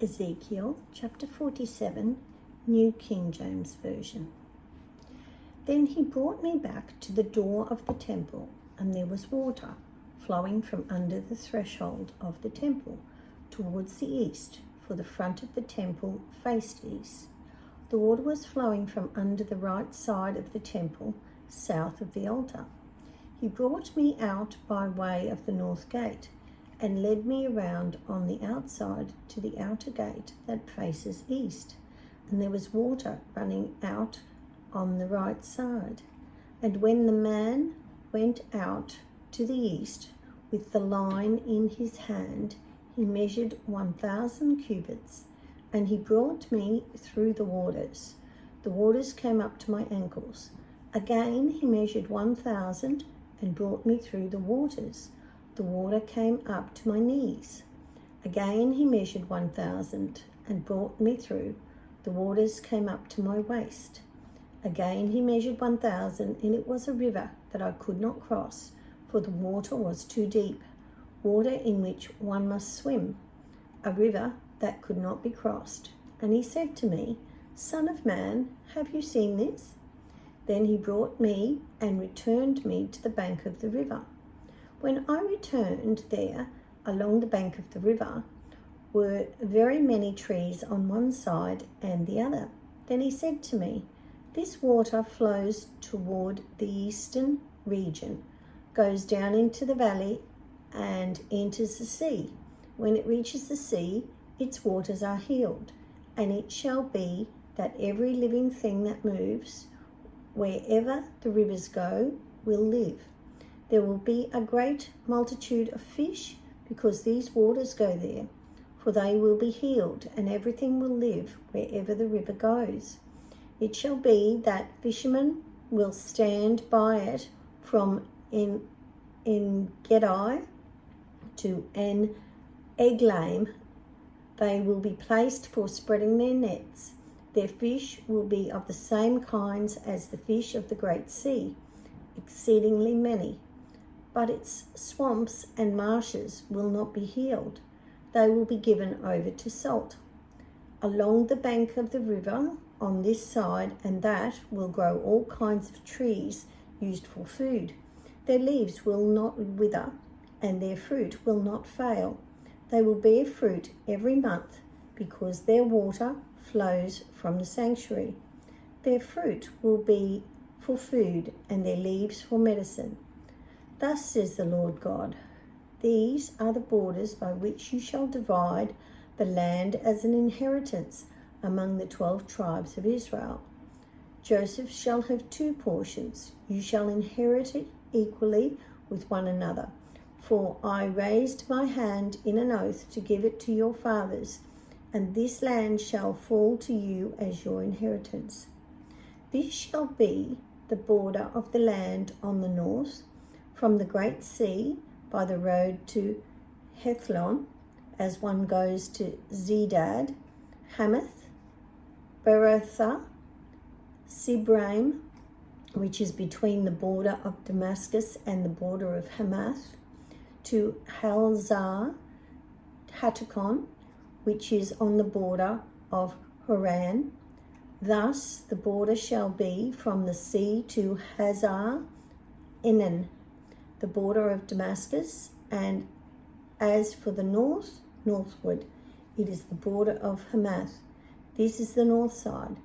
Ezekiel chapter 47, New King James Version. Then he brought me back to the door of the temple, and there was water flowing from under the threshold of the temple towards the east, for the front of the temple faced east. The water was flowing from under the right side of the temple, south of the altar. He brought me out by way of the north gate, and led me around on the outside to the outer gate that faces east, and there was water running out on the right side. And when the man went out to the east with the line in his hand, he measured 1,000 cubits, and he brought me through the waters. The waters came up to my ankles. Again he measured 1,000 and brought me through the waters. The water came up to my knees. Again he measured 1,000 and brought me through. The waters came up to my waist. Again he measured 1,000, and it was a river that I could not cross, for the water was too deep, water in which one must swim, a river that could not be crossed. And he said to me, Son of man, have you seen this? Then he brought me and returned me to the bank of the river. When I returned there, along the bank of the river, were very many trees on one side and the other. Then he said to me, This water flows toward the eastern region, goes down into the valley and enters the sea. When it reaches the sea, its waters are healed, and it shall be that every living thing that moves, wherever the rivers go, will live. There will be a great multitude of fish, because these waters go there, for they will be healed, and everything will live wherever the river goes. It shall be that fishermen will stand by it from En Gedi to En Eglaim. They will be placed for spreading their nets. Their fish will be of the same kinds as the fish of the great sea, exceedingly many. But its swamps and marshes will not be healed. They will be given over to salt. Along the bank of the river, on this side and that, will grow all kinds of trees used for food. Their leaves will not wither, and their fruit will not fail. They will bear fruit every month, because their water flows from the sanctuary. Their fruit will be for food, and their leaves for medicine. Thus says the Lord God, These are the borders by which you shall divide the land as an inheritance among the 12 tribes of Israel. Joseph shall have 2 portions. You shall inherit it equally with one another. For I raised my hand in an oath to give it to your fathers, and this land shall fall to you as your inheritance. This shall be the border of the land on the north, from the great sea by the road to Hethlon, as one goes to Zedad, Hamath, Berothah, Sibraim, which is between the border of Damascus and the border of Hamath, to Halzah Hatakon, which is on the border of Haran. Thus the border shall be from the sea to Hazar Enan, the border of Damascus, and as for the north, northward, it is the border of Hamath. This is the north side.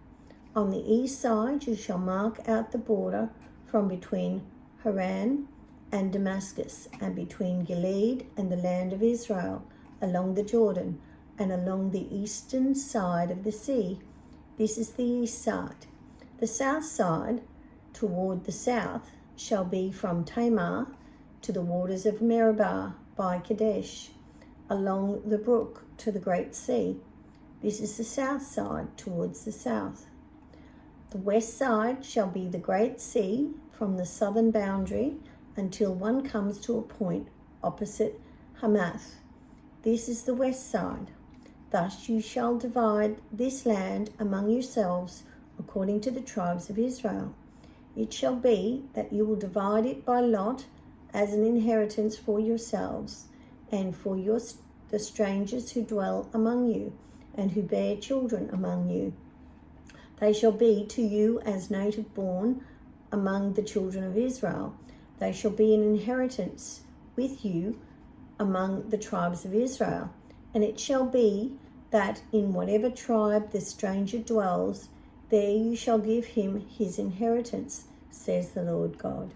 On the east side you shall mark out the border from between Haran and Damascus, and between Gilead and the land of Israel, along the Jordan, and along the eastern side of the sea. This is the east side. The south side, toward the south, shall be from Tamar to the waters of Meribah by Kadesh, along the brook to the great sea. This is the south side, towards the south. The west side shall be the great sea from the southern boundary until one comes to a point opposite Hamath. This is the west side. Thus you shall divide this land among yourselves according to the tribes of Israel. It shall be that you will divide it by lot as an inheritance for yourselves and for the strangers who dwell among you, and who bear children among you. They shall be to you as native born among the children of Israel. They shall be an inheritance with you among the tribes of Israel. And it shall be that in whatever tribe the stranger dwells, there you shall give him his inheritance, says the Lord God.